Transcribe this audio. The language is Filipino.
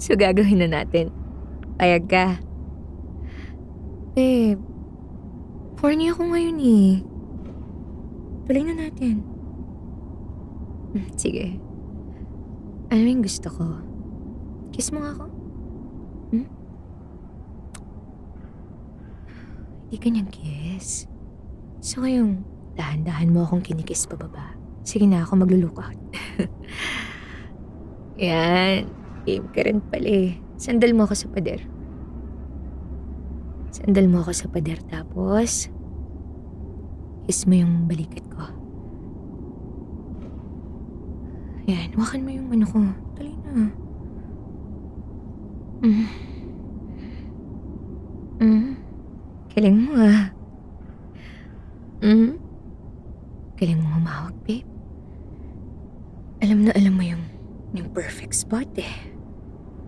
So gagawin na natin. Payag ka. Babe, horny ako ngayon eh. Tuloy na natin. Sige. Ano yung gusto ko? Kiss mo nga ako. Hindi kanyang kiss. So yung dahan-dahan mo akong kinikiss pababa. Sige na ako magluluck out. Yan. Game ka rin pala eh. Sandal mo ako sa pader. Sandal mo ako sa pader tapos kiss mo yung balikat ko. Yan. Wakan mo yung ano ko. Tuloy na. Galing mo ah. Galing mo humawak, babe. Alam mo yung perfect spot eh.